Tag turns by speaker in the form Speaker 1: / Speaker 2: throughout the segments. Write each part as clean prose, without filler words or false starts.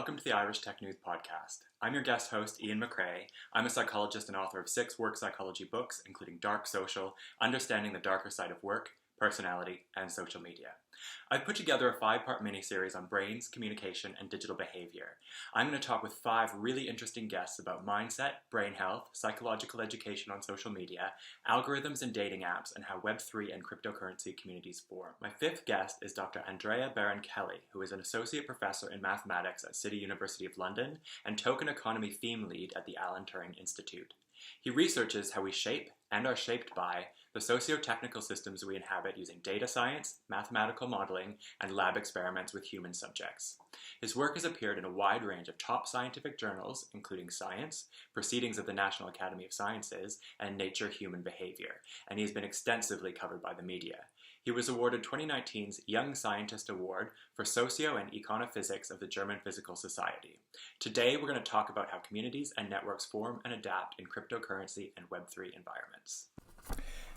Speaker 1: welcome to the Irish Tech News podcast. I'm your guest host, Ian MacRae. I'm a psychologist and author of 6 work psychology books, including Dark Social, Understanding the Darker Side of Work, Personality, and Social Media. I've put together a 5-part mini-series on brains, communication, and digital behavior. I'm going to talk with 5 really interesting guests about mindset, brain health, psychological education on social media, algorithms and dating apps, and how web3 and cryptocurrency communities form. My 5th guest is Dr. Andrea Baronchelli, who is an associate professor in mathematics at City University of London and token economy theme lead at the Alan Turing Institute. He researches how we shape and are shaped by the socio-technical systems we inhabit using data science, mathematical modeling, and lab experiments with human subjects. His work has appeared in a wide range of top scientific journals, including Science, Proceedings of the National Academy of Sciences, and Nature Human Behavior, and he has been extensively covered by the media. He was awarded 2019's Young Scientist Award for Socio and Econophysics of the German Physical Society. Today, we're going to talk about how communities and networks form and adapt in cryptocurrency and Web3 environments.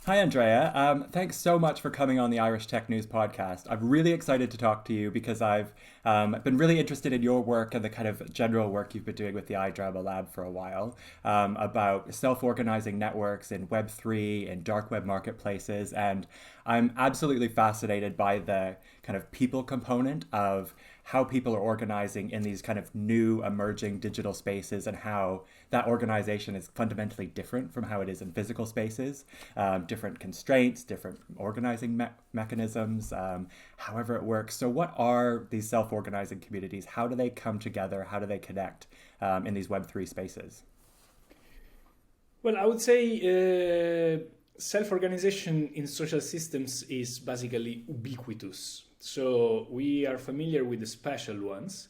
Speaker 2: Hi, Andrea. Thanks so much for coming on the Irish Tech News podcast. I'm really excited to talk to you because I've been really interested in your work and the kind of general work you've been doing with the iDrama Lab for a while about self-organizing networks in Web3 and dark web marketplaces. And I'm absolutely fascinated by the kind of people component of how people are organizing in these kind of new emerging digital spaces and how that organization is fundamentally different from how it is in physical spaces. Different constraints, different organizing mechanisms, however it works. So what are these self-organizing communities? How do they come together? How do they connect in these Web3 spaces?
Speaker 3: Well, I would say self-organization in social systems is basically ubiquitous. So we are familiar with the special ones.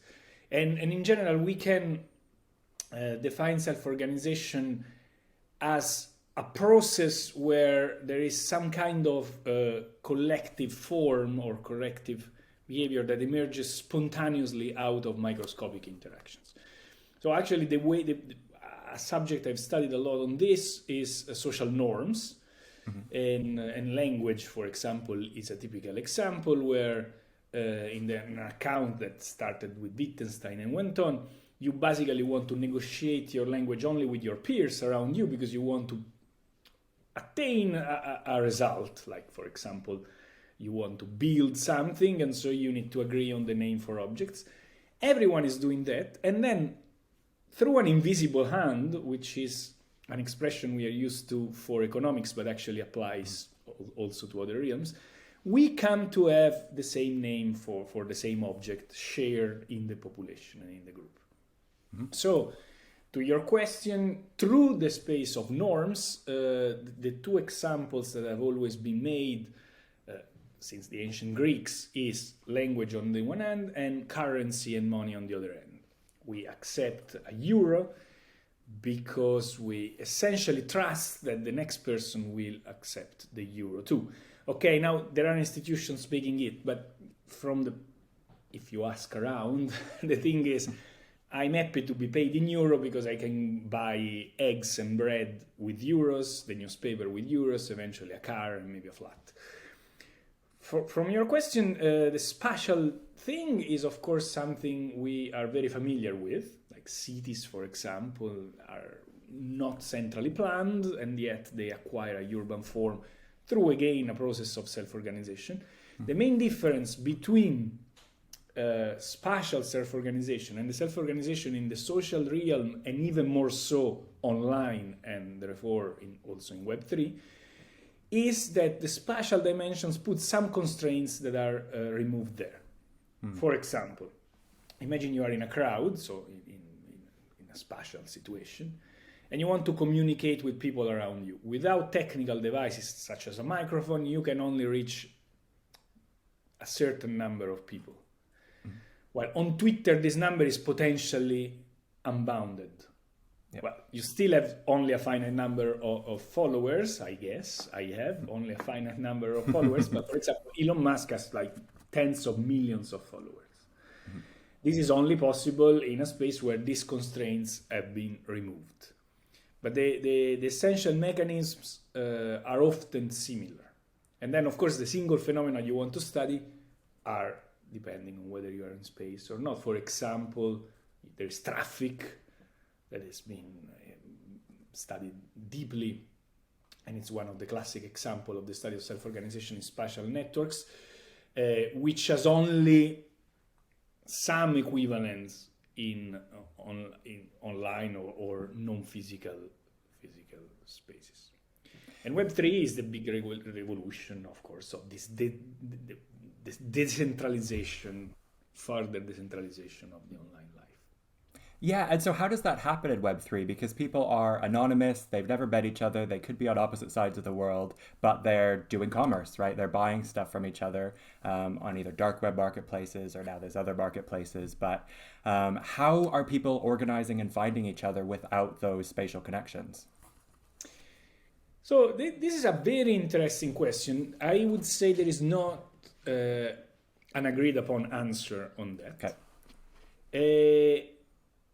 Speaker 3: And in general, we can define self-organization as a process where there is some kind of collective form or collective behavior that emerges spontaneously out of microscopic interactions. So actually, a subject I've studied a lot on this is social norms. Mm-hmm. And language, for example, is a typical example where in an account that started with Wittgenstein and went on, you basically want to negotiate your language only with your peers around you because you want to attain a result. Like, for example, you want to build something, and so you need to agree on the name for objects. Everyone is doing that. And then through an invisible hand, which is an expression we are used to for economics, but actually applies also to other realms, we come to have the same name for the same object shared in the population and in the group. Mm-hmm. So, to your question, through the space of norms, the 2 examples that have always been made since the ancient Greeks is language on the one hand and currency and money on the other end. We accept a euro because we essentially trust that the next person will accept the euro too. Okay, now there are institutions making it, but if you ask around, the thing is, I'm happy to be paid in euro because I can buy eggs and bread with euros, the newspaper with euros, eventually a car and maybe a flat. From your question, the spatial thing is, of course, something we are very familiar with. Like cities, for example, are not centrally planned, and yet they acquire a urban form through, again, a process of self-organization. Mm-hmm. The main difference between spatial self-organization and the self-organization in the social realm, and even more so online and therefore also in Web3, is that the spatial dimensions put some constraints that are removed there. Mm. For example, imagine you are in a crowd, so in a spatial situation, and you want to communicate with people around you. Without technical devices such as a microphone, you can only reach a certain number of people. Mm. While on Twitter, this number is potentially unbounded. Yep. Well, you still have only a finite number of followers, I guess. I have only a finite number of followers. But for example, Elon Musk has like tens of millions of followers. Mm-hmm. This is only possible in a space where these constraints have been removed. But the essential mechanisms are often similar. And then, of course, the single phenomena you want to study are depending on whether you are in space or not. For example, There's traffic that has been studied deeply, and it's one of the classic examples of the study of self-organization in spatial networks, which has only some equivalence in online or non-physical spaces. And Web3 is the big revolution, of course, of this decentralization, further decentralization of the online life.
Speaker 2: Yeah, and so how does that happen in Web3? Because people are anonymous, they've never met each other, they could be on opposite sides of the world, but they're doing commerce, right? They're buying stuff from each other on either dark web marketplaces or now there's other marketplaces. But how are people organizing and finding each other without those spatial connections?
Speaker 3: So this is a very interesting question. I would say there is not an agreed upon answer on that. Okay.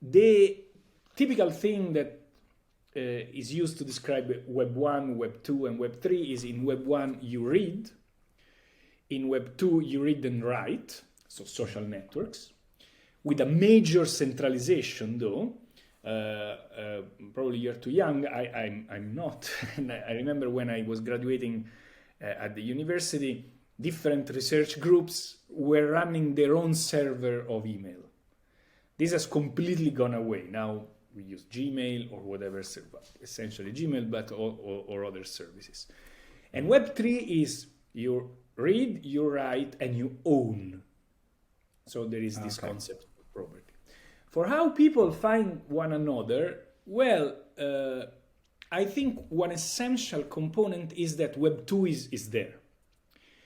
Speaker 3: The typical thing that is used to describe Web 1, Web 2, and Web 3 is in Web 1 you read, in Web 2 you read and write, so social networks, with a major centralization though. Probably you're too young, I'm not. And I remember when I was graduating at the university, different research groups were running their own server of email. This has completely gone away. Now we use Gmail or whatever, essentially Gmail, but or other services. And Web3 is you read, you write, and you own. So there is this concept of property. For how people find one another, well, I think one essential component is that Web 2 is there.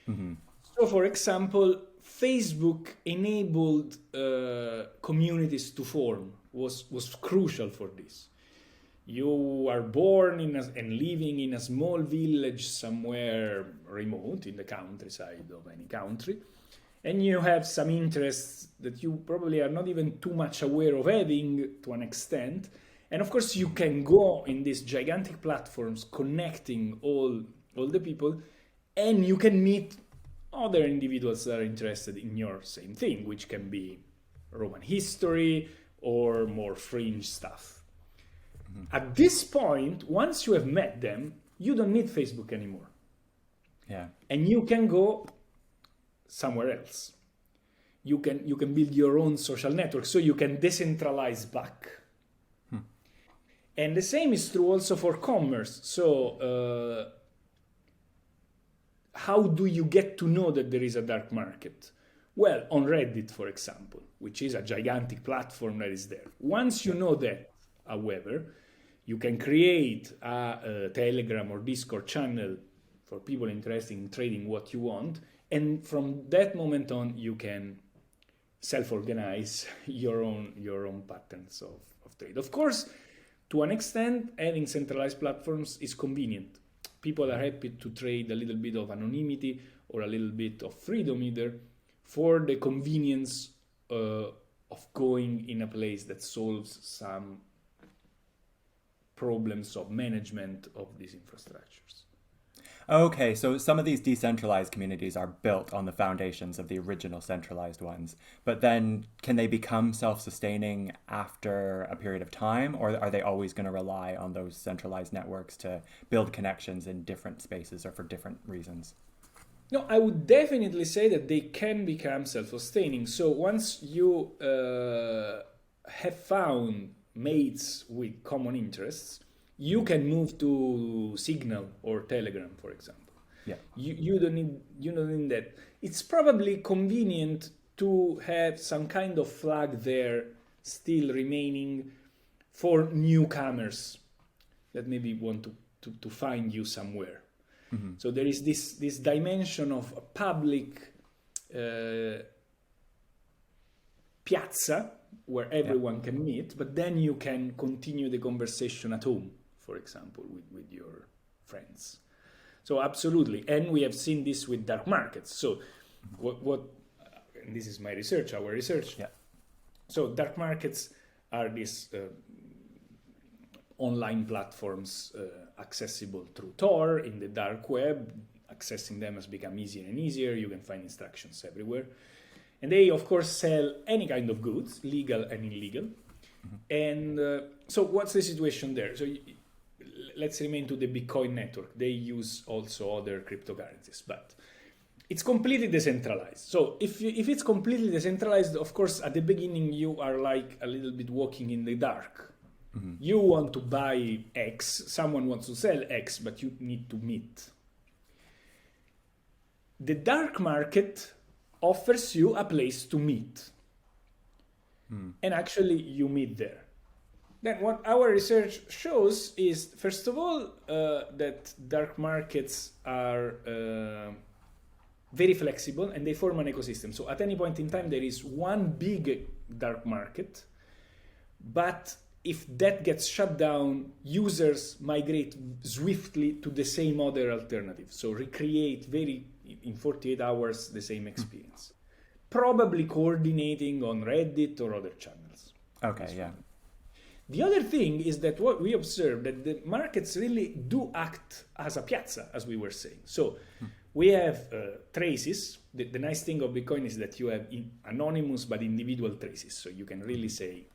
Speaker 3: Mm-hmm. So, for example, Facebook enabled communities to form, was crucial for this. You are born and living in a small village somewhere remote in the countryside of any country, and you have some interests that you probably are not even too much aware of having to an extent. And of course, you can go in these gigantic platforms connecting all the people, and you can meet other individuals that are interested in your same thing, which can be Roman history or more fringe stuff. Mm-hmm. At this point, once you have met them, you don't need Facebook anymore.
Speaker 2: Yeah.
Speaker 3: And you can go somewhere else. You can build your own social network, so you can decentralize back. And the same is true also for commerce. So how do you get to know that there is a dark market? Well, on Reddit, for example, which is a gigantic platform that is there. Once you know that, however, you can create a Telegram or Discord channel for people interested in trading what you want. And from that moment on, you can self-organize your own patterns of trade. Of course, to an extent, having centralized platforms is convenient. People are happy to trade a little bit of anonymity or a little bit of freedom either for the convenience of going in a place that solves some problems of management of these infrastructures.
Speaker 2: Okay, so some of these decentralized communities are built on the foundations of the original centralized ones, but then can they become self-sustaining after a period of time, or are they always going to rely on those centralized networks to build connections in different spaces or for different reasons?
Speaker 3: No, I would definitely say that they can become self-sustaining. So once you have found mates with common interests, you can move to Signal or Telegram, for example.
Speaker 2: Yeah.
Speaker 3: You don't need that. It's probably convenient to have some kind of flag there still remaining for newcomers that maybe want to find you somewhere. Mm-hmm. So there is this dimension of a public piazza where everyone can meet, but then you can continue the conversation at home, for example, with your friends. So absolutely. And we have seen this with dark markets. So what and this is my research, our research.
Speaker 2: Yeah.
Speaker 3: So dark markets are these online platforms accessible through Tor in the dark web. Accessing them has become easier and easier. You can find instructions everywhere. And they, of course, sell any kind of goods, legal and illegal. And so what's the situation there? So let's remain to the Bitcoin network. They use also other cryptocurrencies, but it's completely decentralized. So if it's completely decentralized, of course, at the beginning, you are like a little bit walking in the dark. You want to buy X, someone wants to sell X, but you need to meet. The dark market offers you a place to meet. And actually, you meet there. Then what our research shows is, first of all, that dark markets are very flexible and they form an ecosystem. So at any point in time, there is one big dark market, but if that gets shut down, users migrate swiftly to the same other alternative. So recreate in 48 hours the same experience. Probably coordinating on Reddit or other channels.
Speaker 2: Okay, yeah.
Speaker 3: The other thing is that what we observe that the markets really do act as a piazza, as we were saying. So we have traces. The nice thing of Bitcoin is that you have anonymous but individual traces. So you can really say,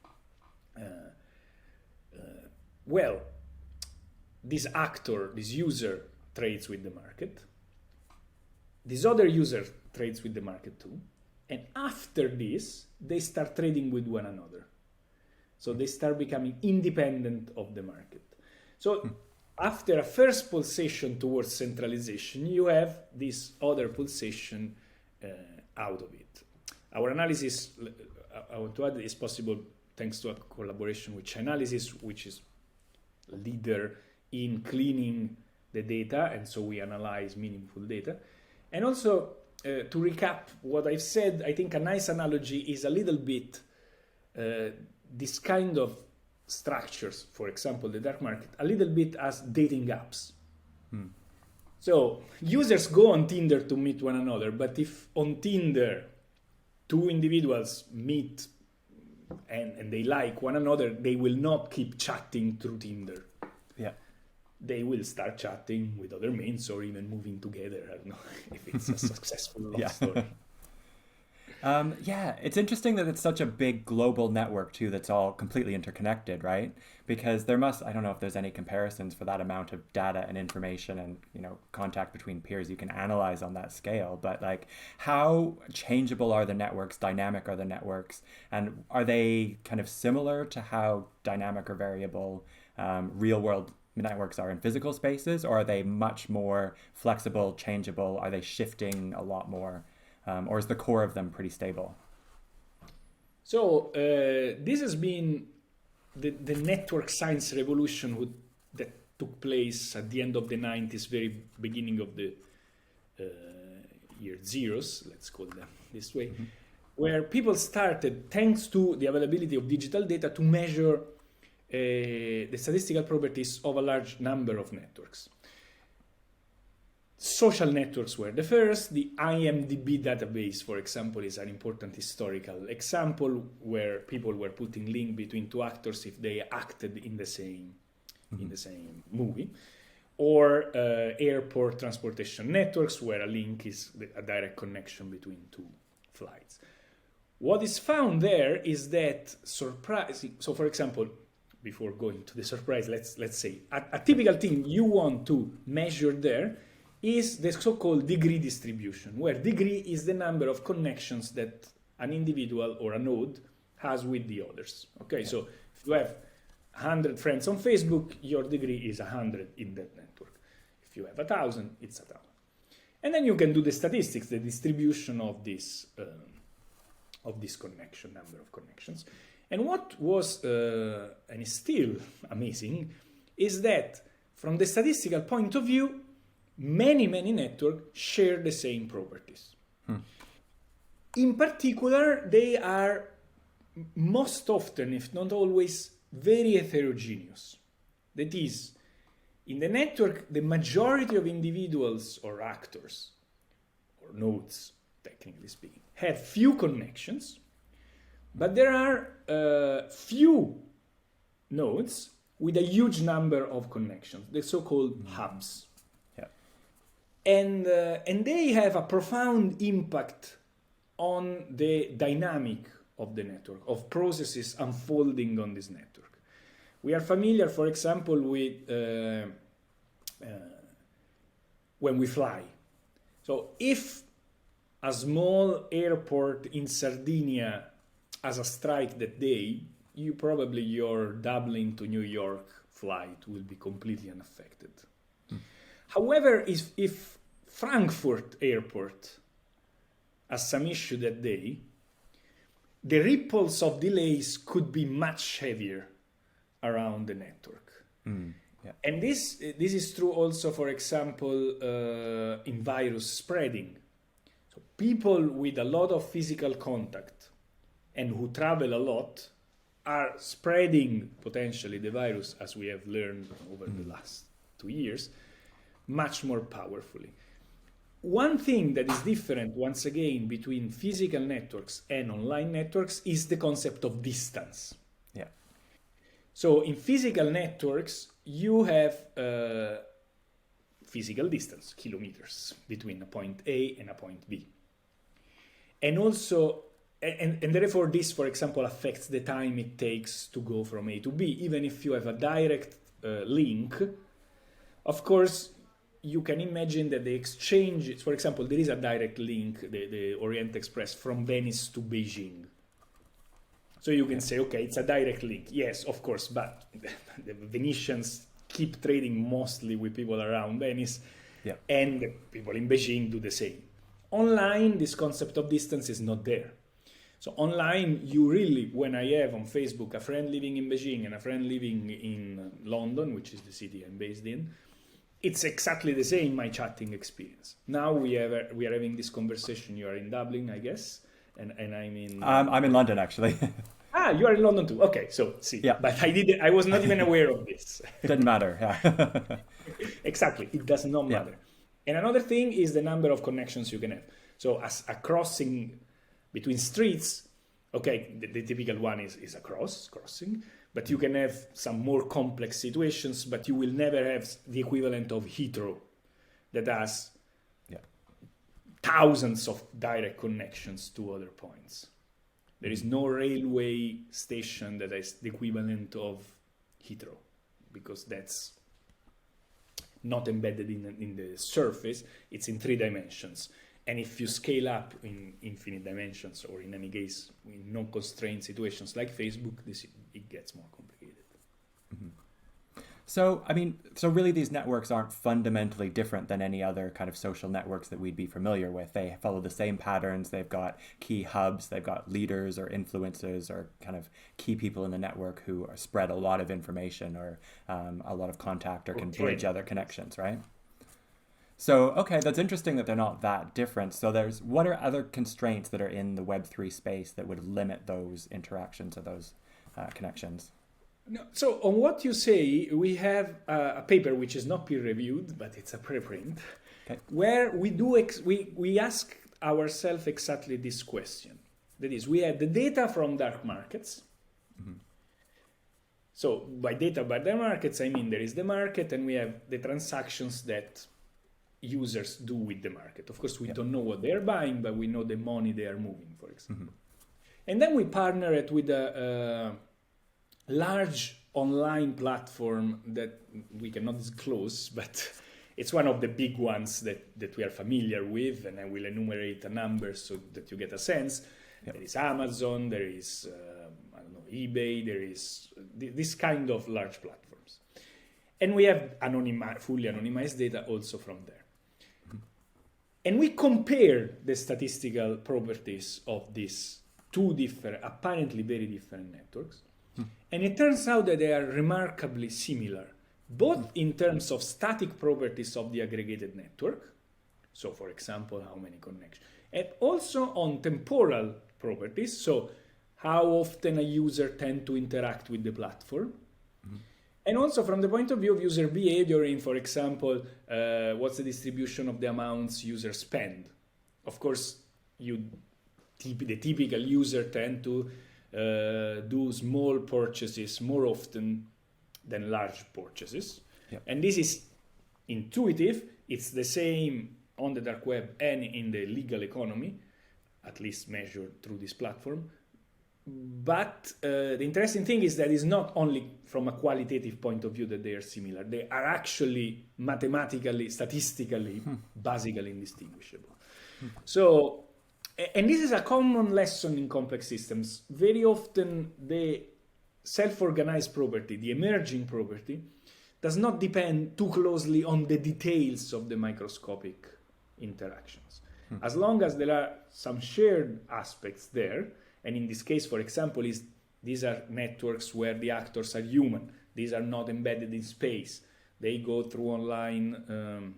Speaker 3: well, this actor, this user trades with the market. This other user trades with the market too. And after this, they start trading with one another. So they start becoming independent of the market. So after a first pulsation towards centralization, you have this other pulsation out of it. Our analysis, I want to add, is possible thanks to a collaboration with Chainalysis, which is leader in cleaning the data, and so we analyze meaningful data. And also, to recap what I've said, I think a nice analogy is a little bit this kind of structures, for example, the dark market, a little bit as dating apps. So users go on Tinder to meet one another, but if on Tinder two individuals meet and they like one another, they will not keep chatting through Tinder.
Speaker 2: Yeah.
Speaker 3: They will start chatting with other means or even moving together. I don't know if it's a successful love story.
Speaker 2: Yeah, it's interesting that it's such a big global network too that's all completely interconnected, right? Because there must, I don't know if there's any comparisons for that amount of data and information and, you know, contact between peers you can analyze on that scale, but like how changeable are the networks, dynamic are the networks, and are they kind of similar to how dynamic or variable real world networks are in physical spaces, or are they much more flexible, changeable? Are they shifting a lot more? Or is the core of them pretty stable?
Speaker 3: So this has been the network science revolution that took place at the end of the 90s, very beginning of the year zeros, let's call them this way, where people started, thanks to the availability of digital data, to measure the statistical properties of a large number of networks. Social networks were the first. The IMDb database, for example, is an important historical example where people were putting link between two actors if they acted in the same movie. Or airport transportation networks where a link is a direct connection between two flights. What is found there is that surprising. So, for example, before going to the surprise, let's say a typical thing you want to measure there is the so-called degree distribution, where degree is the number of connections that an individual or a node has with the others. Okay, so if you have 100 friends on Facebook, your degree is 100 in that network. If you have 1,000, it's 1,000. And then you can do the statistics, the distribution of this connection, number of connections. And what was, and is still amazing, is that from the statistical point of view, many networks share the same properties. In particular, they are most often, if not always, very heterogeneous. That is, in the network, the majority of individuals or actors, or nodes, technically speaking, have few connections, but there are few nodes with a huge number of connections, the so-called hubs. And they have a profound impact on the dynamic of the network, of processes unfolding on this network. We are familiar, for example, with when we fly. So if a small airport in Sardinia has a strike that day, your Dublin to New York flight will be completely unaffected. However, if Frankfurt airport has some issue that day, the ripples of delays could be much heavier around the network.
Speaker 2: Yeah.
Speaker 3: And this is true also, for example, in virus spreading. So people with a lot of physical contact and who travel a lot are spreading potentially the virus, as we have learned over the last 2 years, much more powerfully. One thing that is different, once again, between physical networks and online networks is the concept of distance.
Speaker 2: Yeah.
Speaker 3: So in physical networks, you have physical distance, kilometers, between a point A and a point B. And also, and therefore this, for example, affects the time it takes to go from A to B. Even if you have a direct link, of course, you can imagine that the exchange, for example, there is a direct link, the Orient Express, from Venice to Beijing. So you can say, okay, it's a direct link. Yes, of course, but the Venetians keep trading mostly with people around Venice, and the people in Beijing do the same. Online, this concept of distance is not there. So online, you really, when I have on Facebook a friend living in Beijing and a friend living in London, which is the city I'm based in, it's exactly the same, my chatting experience. Now we are having this conversation. You are in Dublin, I guess, and I'm in...
Speaker 2: I'm in London, actually.
Speaker 3: You are in London too. Okay, so see, but I was not even aware of this.
Speaker 2: Didn't matter, yeah.
Speaker 3: Exactly, it does not matter. And another thing is the number of connections you can have. So as a crossing between streets, okay, the typical one is a crossing, but you can have some more complex situations, but you will never have the equivalent of Heathrow that has thousands of direct connections to other points. There is no railway station that is the equivalent of Heathrow, because that's not embedded in the surface, it's in 3 dimensions. And if you scale up in infinite dimensions, or in any case, in non-constrained situations like Facebook, it gets more complicated.
Speaker 2: Mm-hmm. So, so really these networks aren't fundamentally different than any other kind of social networks that we'd be familiar with. They follow the same patterns. They've got key hubs. They've got leaders or influencers or kind of key people in the network who spread a lot of information or a lot of contact or can bridge other connections, right? So, okay, that's interesting that they're not that different. So what are other constraints that are in the Web3 space that would limit those interactions or those connections?
Speaker 3: No, so on what you say, we have a paper which is not peer-reviewed, but it's a preprint, where we ask ourselves exactly this question. That is, we have the data from dark markets. Mm-hmm. So by data by dark markets, I mean there is the market and we have the transactions that users do with the market. Of course, we don't know what they're buying, but we know the money they are moving, for example. Mm-hmm. And then we partner it with a large online platform that we cannot disclose, but it's one of the big ones that we are familiar with, and I will enumerate a number so that you get a sense. There is Amazon, there is eBay, there is this kind of large platforms. And we have fully anonymized data also from there. And we compare the statistical properties of these 2 different, apparently very different networks. And it turns out that they are remarkably similar, both in terms of static properties of the aggregated network. So, for example, how many connections, and also on temporal properties. So, how often a user tends to interact with the platform. And also from the point of view of user behavior in, for example, what's the distribution of the amounts users spend? Of course, the typical user tend to do small purchases more often than large purchases. And this is intuitive. It's the same on the dark web and in the legal economy. at least measured through this platform. But the interesting thing is that it's not only from a qualitative point of view that they are similar. They are actually mathematically, statistically, basically indistinguishable. So, and this is a common lesson in complex systems. Very often the self-organized property, the emerging property, does not depend too closely on the details of the microscopic interactions. As long as there are some shared aspects there, and in this case, for example, these are networks where the actors are human. These are not embedded in space. They go through online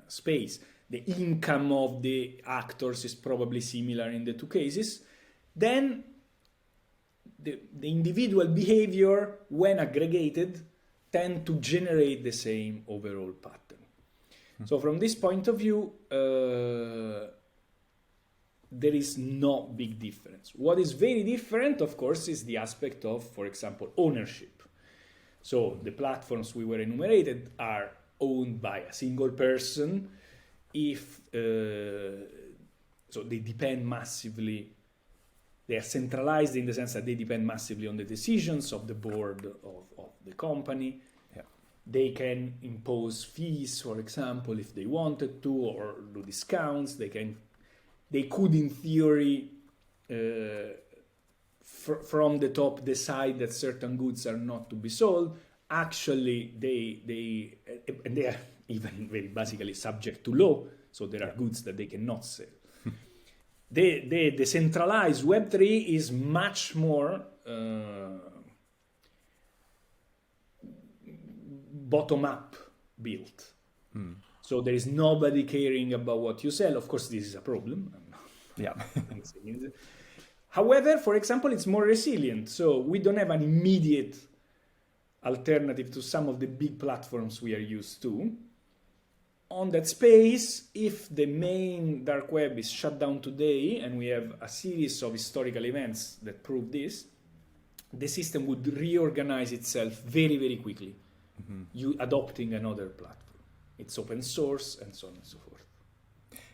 Speaker 3: space. The income of the actors is probably similar in the two cases. Then the individual behavior, when aggregated, tend to generate the same overall pattern. So from this point of view, there is no big difference. What is very different, of course, is the aspect of, for example, ownership. So the platforms we were enumerated are owned by a single person. So they depend massively, they are centralized in the sense that they depend massively on the decisions of the board of the company.
Speaker 2: Yeah.
Speaker 3: They can impose fees, for example, if they wanted to, or do discounts. They could, in theory, from the top, decide that certain goods are not to be sold. Actually, they are even very basically subject to law, so there are goods that they cannot sell. The decentralized web3 is much more bottom-up built. So there is nobody caring about what you sell. Of course, this is a problem.
Speaker 2: Yeah.
Speaker 3: However, for example, it's more resilient. So we don't have an immediate alternative to some of the big platforms we are used to. On that space, if the main dark web is shut down today, and we have a series of historical events that prove this, the system would reorganize itself very, very quickly, you adopting another platform. It's open source and so on and so forth.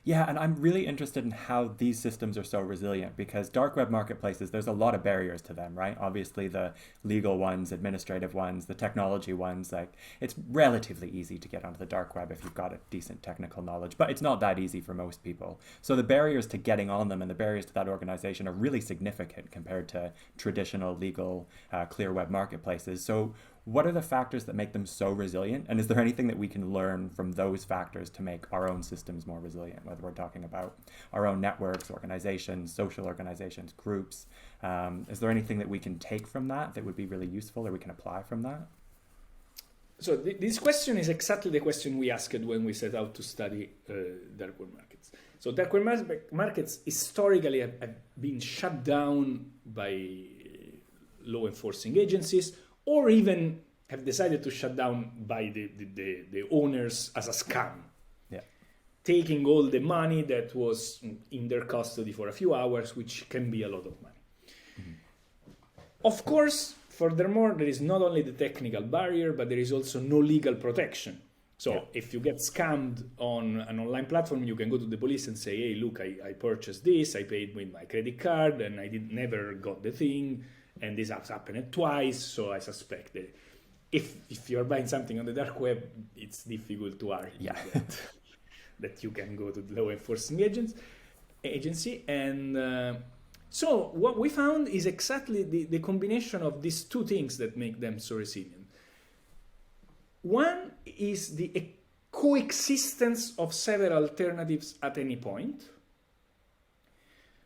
Speaker 2: Yeah, and I'm really interested in how these systems are so resilient, because dark web marketplaces, there's a lot of barriers to them, right? Obviously the legal ones, administrative ones, the technology ones, like it's relatively easy to get onto the dark web if you've got a decent technical knowledge, but it's not that easy for most people. So the barriers to getting on them and the barriers to that organization are really significant compared to traditional legal clear web marketplaces. So what are the factors that make them so resilient? And is there anything that we can learn from those factors to make our own systems more resilient, whether we're talking about our own networks, organizations, social organizations, groups? Is there anything that we can take from that would be really useful, or we can apply from that?
Speaker 3: So this question is exactly the question we asked when we set out to study dark web markets. So dark web markets historically have been shut down by law enforcing agencies, or even have decided to shut down by the owners as a scam.
Speaker 2: Yeah.
Speaker 3: Taking all the money that was in their custody for a few hours, which can be a lot of money. Of course, furthermore, there is not only the technical barrier, but there is also no legal protection. So if you get scammed on an online platform, you can go to the police and say, hey, look, I purchased this, I paid with my credit card, and I never got the thing. And this has happened twice, so I suspect that if you're buying something on the dark web, it's difficult to argue that you can go to the law enforcement agency. And so what we found is exactly the combination of these two things that make them so resilient. One is the coexistence of several alternatives at any point.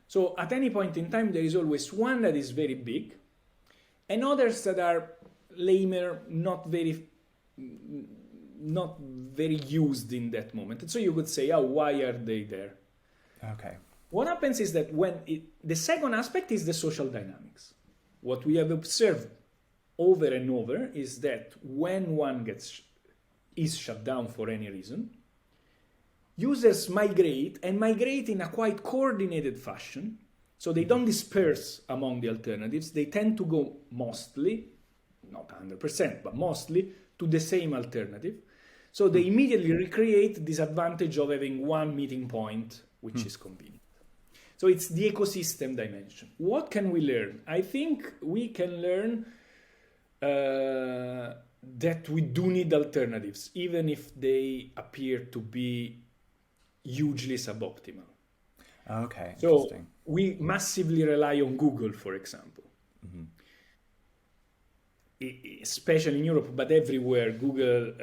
Speaker 3: So at any point in time, there is always one that is very big, and others that are lamer, not very used in that moment. And so you could say, why are they there?
Speaker 2: Okay.
Speaker 3: What happens is that the second aspect is the social dynamics. What we have observed over and over is that when one is shut down for any reason, users migrate in a quite coordinated fashion. So they don't disperse among the alternatives. They tend to go mostly, not 100%, but mostly to the same alternative. So they immediately recreate this advantage of having one meeting point, which is convenient. So it's the ecosystem dimension. What can we learn? I think we can learn that we do need alternatives, even if they appear to be hugely suboptimal.
Speaker 2: Okay,
Speaker 3: so
Speaker 2: interesting.
Speaker 3: we massively rely on Google, for example. Especially in Europe, but everywhere, Google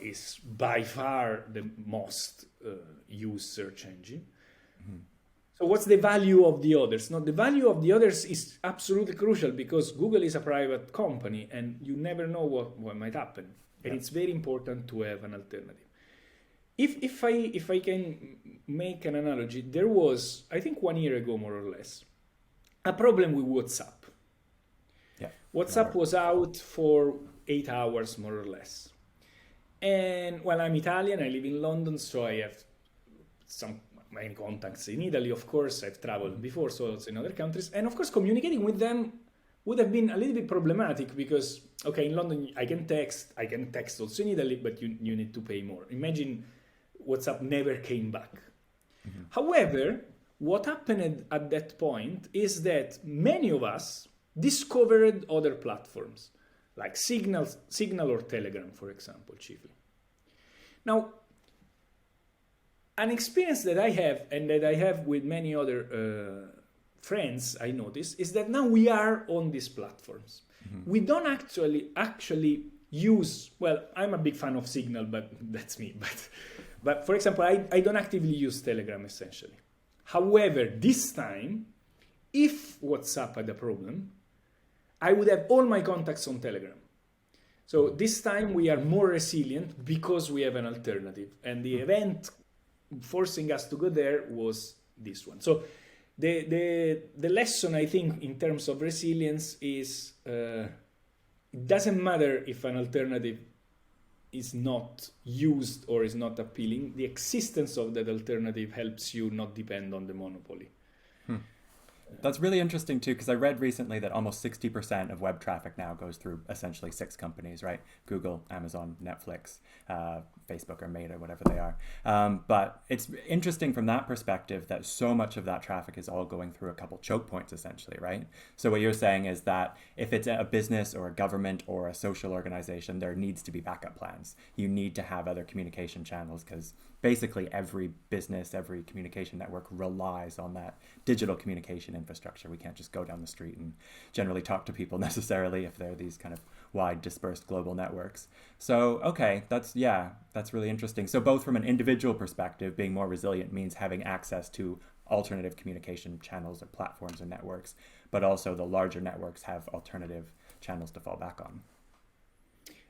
Speaker 3: is by far the most used search engine. So what's the value of the others? No, the value of the others is absolutely crucial because Google is a private company and you never know what might happen. And it's very important to have an alternative. If I can make an analogy, there was, I think 1 year ago, more or less, a problem with WhatsApp. WhatsApp was out for 8 hours, more or less. And well, I'm Italian, I live in London, so I have many contacts in Italy, of course. I've traveled before, so also in other countries. And of course, communicating with them would have been a little bit problematic because, okay, in London, I can text also in Italy, but you need to pay more. Imagine WhatsApp never came back. However, what happened at that point is that many of us discovered other platforms like Signal or Telegram, for example, chiefly. Now, an experience that I have and that I have with many other friends, I notice, is that now we are on these platforms. We don't actually use, well, I'm a big fan of Signal, but that's me. But for example, I don't actively use Telegram, essentially. However, this time, if WhatsApp had a problem, I would have all my contacts on Telegram. So this time we are more resilient because we have an alternative. And the event forcing us to go there was this one. So the lesson, I think, in terms of resilience is it doesn't matter if an alternative is not used or is not appealing. The existence of that alternative helps you not depend on the monopoly.
Speaker 2: That's really interesting too, because I read recently that almost 60% of web traffic now goes through essentially 6 companies, right? Google, Amazon, Netflix, Facebook or Meta, whatever they are. But it's interesting from that perspective that so much of that traffic is all going through a couple choke points, essentially, right? So what you're saying is that if it's a business or a government or a social organization, there needs to be backup plans. You need to have other communication channels because basically every business, every communication network relies on that digital communication infrastructure. We can't just go down the street and generally talk to people necessarily if they're these kind of wide dispersed global networks. So, okay, that's really interesting. So both from an individual perspective, being more resilient means having access to alternative communication channels or platforms or networks, but also the larger networks have alternative channels to fall back on.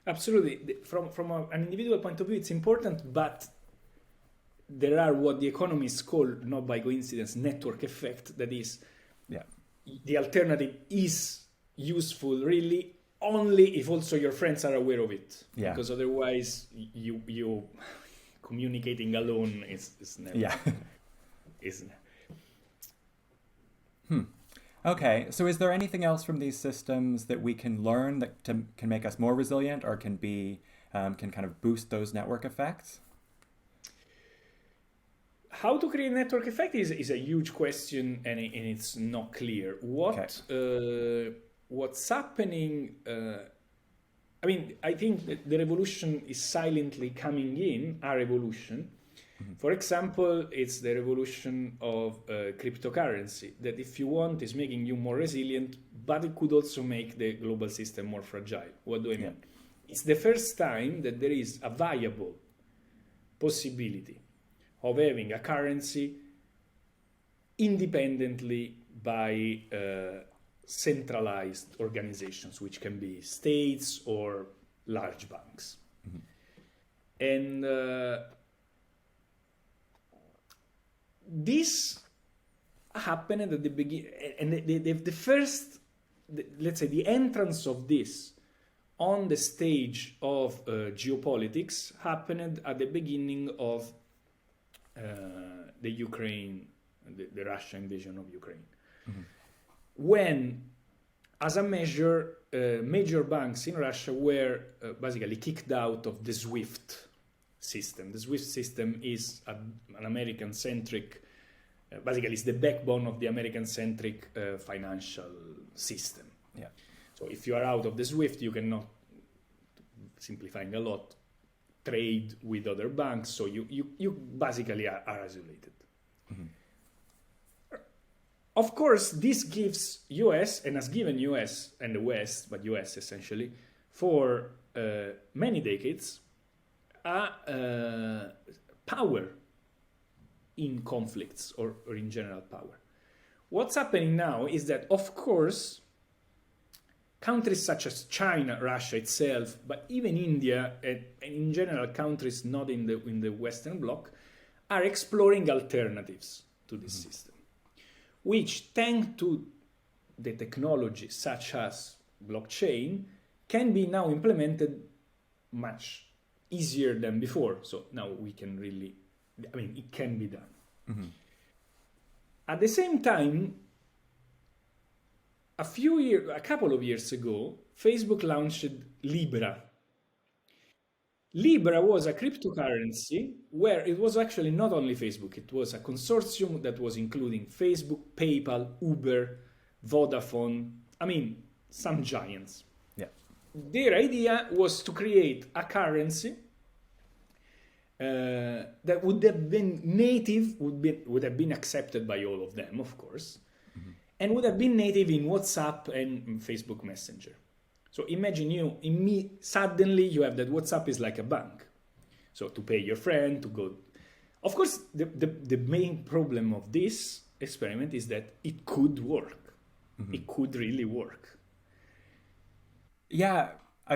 Speaker 3: Absolutely. From an individual point of view, it's important, but there are what the economists call, not by coincidence, network effect. That is, the alternative is useful really only if also your friends are aware of it. Because otherwise, you communicating alone is never. Isn't it?
Speaker 2: Okay, so is there anything else from these systems that we can learn that can make us more resilient or can kind of boost those network effects?
Speaker 3: How to create a network effect is a huge question, and it's not clear. What's happening? I think that the revolution is silently coming in, a revolution. For example, it's the revolution of cryptocurrency, that if you want is making you more resilient, but it could also make the global system more fragile. What do I mean? It's the first time that there is a viable possibility of having a currency independently by centralized organizations, which can be states or large banks. And this happened at the beginning, and the first, let's say, the entrance of this on the stage of geopolitics happened at the beginning of the Ukraine, the Russia invasion of Ukraine. When, as a measure, major banks in Russia were basically kicked out of the SWIFT system. The SWIFT system is an American-centric Basically, it's the backbone of the American-centric financial system.
Speaker 2: Yeah.
Speaker 3: So if you are out of the SWIFT, you cannot, simplifying a lot, trade with other banks. So you basically are isolated. Of course, this gives US, and has given US and the West, but US essentially, for many decades, power in conflicts or in general power. What's happening now is that, of course, countries such as China, Russia itself, but even India, and in general countries not in the Western Bloc, are exploring alternatives to this system, which, thanks to the technology such as blockchain, can be now implemented much easier than before. So now we can really, it can be done. At the same time, a couple of years ago, Facebook launched Libra. Libra was a cryptocurrency where it was actually not only Facebook, it was a consortium that was including Facebook, PayPal, Uber, Vodafone, some giants.
Speaker 2: Yeah.
Speaker 3: Their idea was to create a currency that would have been native, would have been accepted by all of them, of course, and would have been native in WhatsApp and Facebook Messenger. So imagine suddenly you have that WhatsApp is like a bank. So to pay your friend, to go. Of course, the main problem of this experiment is that it could work. It could really work.
Speaker 2: Yeah.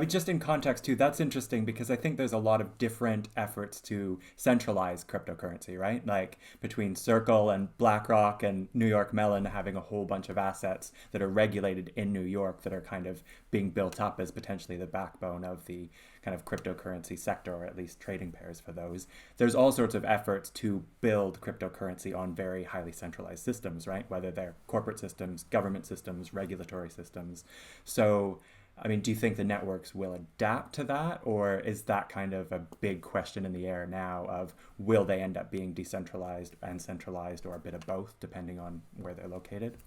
Speaker 2: Just in context too, that's interesting because I think there's a lot of different efforts to centralize cryptocurrency, right? Like between Circle and BlackRock and New York Mellon having a whole bunch of assets that are regulated in New York that are kind of being built up as potentially the backbone of the kind of cryptocurrency sector, or at least trading pairs for those. There's all sorts of efforts to build cryptocurrency on very highly centralized systems, right? Whether they're corporate systems, government systems, regulatory systems. So do you think the networks will adapt to that, or is that kind of a big question in the air now of will they end up being decentralized and centralized, or a bit of both, depending on where they're located?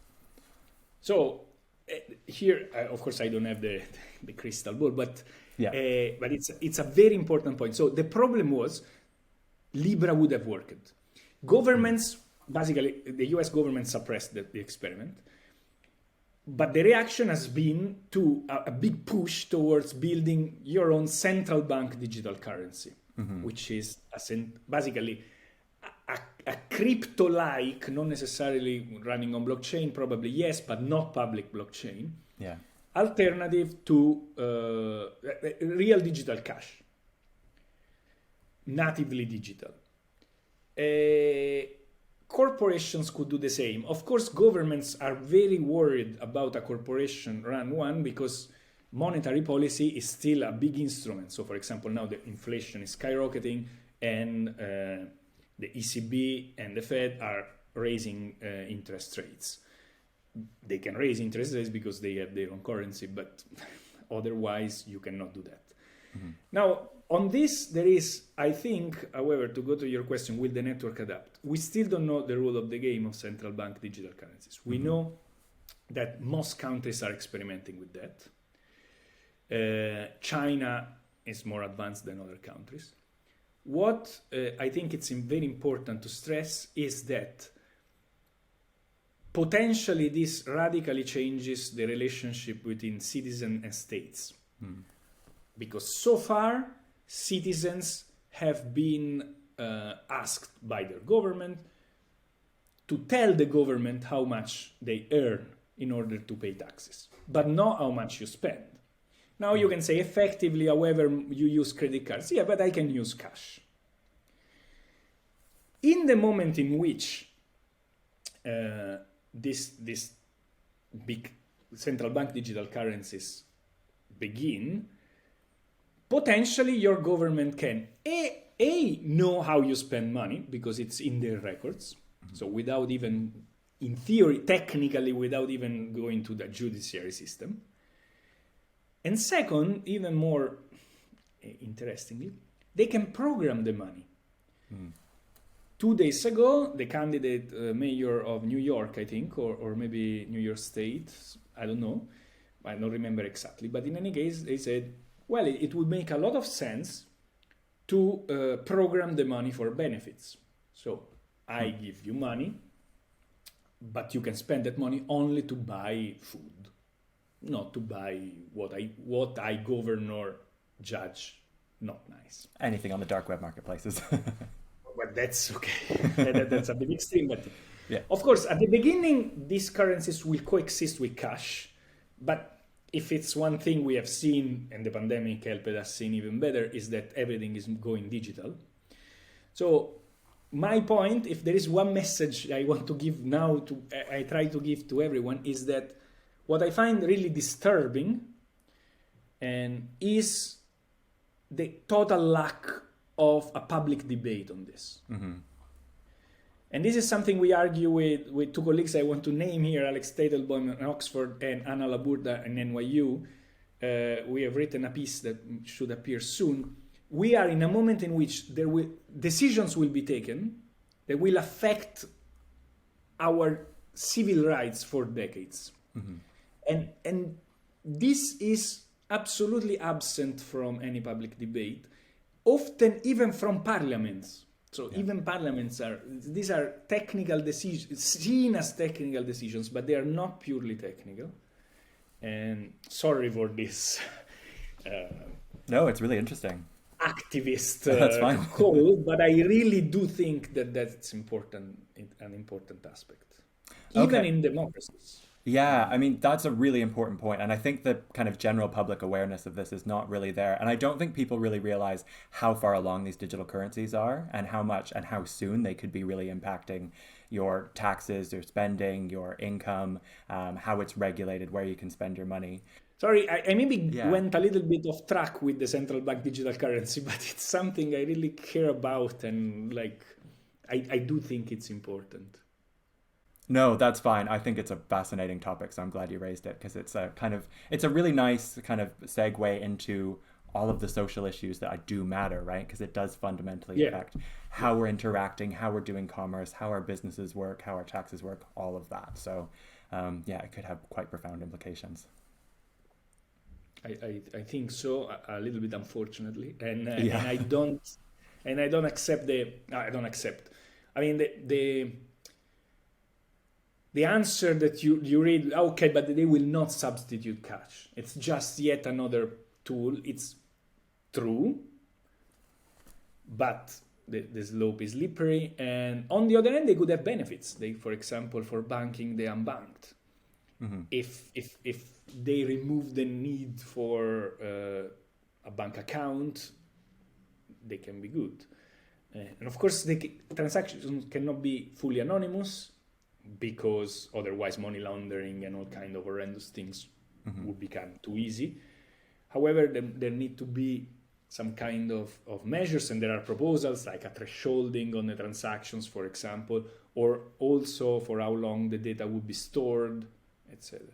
Speaker 3: So here, of course, I don't have the crystal ball, but it's a very important point. So the problem was Libra would have worked. Governments, basically, the US government suppressed the experiment. But the reaction has been to a big push towards building your own central bank digital currency, which is basically a crypto-like, not necessarily running on blockchain, probably yes, but not public blockchain, alternative to real digital cash, natively digital. Corporations could do the same. Of course, governments are very worried about a corporation run one because monetary policy is still a big instrument. So, for example, now the inflation is skyrocketing and the ECB and the Fed are raising interest rates. They can raise interest rates because they have their own currency, but otherwise you cannot do that. Now, on this, there is, I think, however, to go to your question, will the network adapt? We still don't know the rule of the game of central bank digital currencies. We know that most countries are experimenting with that. China is more advanced than other countries. What I think it's very important to stress is that potentially this radically changes the relationship between citizens and states. Because so far, citizens have been asked by their government to tell the government how much they earn in order to pay taxes, but not how much you spend. Now you can say effectively, however, you use credit cards. Yeah, but I can use cash. In the moment in which this big central bank digital currencies begin, potentially your government can know how you spend money because it's in their records. So without even, in theory, technically, without even going to the judiciary system. And second, even more interestingly, they can program the money 2 days ago, the candidate mayor of New York, I think, or maybe New York State, I don't know, I don't remember exactly, but in any case, they said, well, it would make a lot of sense to program the money for benefits. So I give you money, but you can spend that money only to buy food, not to buy what I govern or judge not nice.
Speaker 2: Anything on the dark web marketplaces.
Speaker 3: Well, that's okay. That's a bit extreme, but
Speaker 2: Yeah.
Speaker 3: of course, at the beginning, these currencies will coexist with cash. But if it's one thing we have seen, and the pandemic helped us see even better, is that everything is going digital. So my point, if there is one message I want to give now, I try to give to everyone, is that what I find really disturbing and is the total lack of a public debate on this.
Speaker 2: Mm-hmm.
Speaker 3: And this is something we argue with two colleagues I want to name here, Alex Teitelbaum in Oxford and Anna Laburda in NYU. We have written a piece that should appear soon. We are in a moment in which decisions will be taken that will affect our civil rights for decades. Mm-hmm. And this is absolutely absent from any public debate, often even from parliaments. So even parliaments these are technical decisions, seen as technical decisions, but they are not purely technical. And sorry for this.
Speaker 2: No, it's really interesting.
Speaker 3: Activist
Speaker 2: That's fine.
Speaker 3: call, but I really do think that that's important, an important aspect, even in democracies.
Speaker 2: Yeah, I mean, that's a really important point. And I think the kind of general public awareness of this is not really there. And I don't think people really realize how far along these digital currencies are and how much and how soon they could be really impacting your taxes, your spending, your income, how it's regulated, where you can spend your money.
Speaker 3: Sorry, I maybe went a little bit off track with the central bank digital currency, but it's something I really care about. And I do think it's important.
Speaker 2: No, that's fine. I think it's a fascinating topic, so I'm glad you raised it because it's a really nice kind of segue into all of the social issues that do matter, right? Because it does fundamentally affect how we're interacting, how we're doing commerce, how our businesses work, how our taxes work, all of that. So, it could have quite profound implications.
Speaker 3: I think so, a little bit, unfortunately, and I don't accept I mean the answer that you read, okay, but they will not substitute cash. It's just yet another tool. It's true, but the slope is slippery. And on the other hand, they could have benefits. For example, for banking the unbanked. Mm-hmm. If they remove the need for a bank account, they can be good. And of course, the transactions cannot be fully anonymous, because otherwise money laundering and all kind of horrendous things would become too easy. However, there need to be some kind of measures, and there are proposals like a thresholding on the transactions, for example, or also for how long the data would be stored, etc.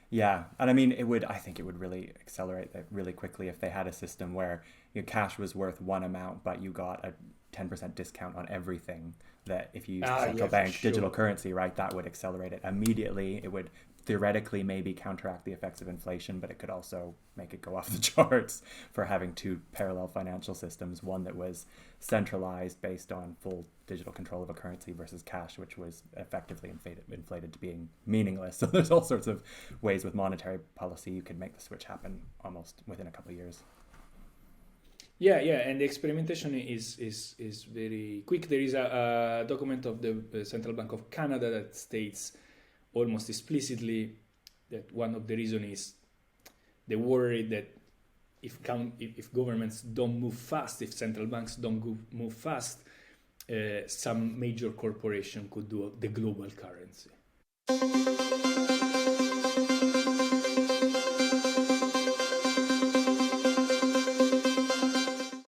Speaker 2: Yeah, and I mean, I think it would really accelerate that really quickly if they had a system where your cash was worth one amount, but you got a 10% discount on everything. That if you use central bank digital currency, right, that would accelerate it immediately. It would theoretically maybe counteract the effects of inflation, but it could also make it go off the charts for having two parallel financial systems, one that was centralized based on full digital control of a currency versus cash, which was effectively inflated to being meaningless. So there's all sorts of ways with monetary policy you could make the switch happen almost within a couple of years.
Speaker 3: Yeah, and the experimentation is very quick. There is a document of the Central Bank of Canada that states almost explicitly that one of the reasons is the worry that if governments don't move fast, if central banks don't move fast, some major corporation could do the global currency.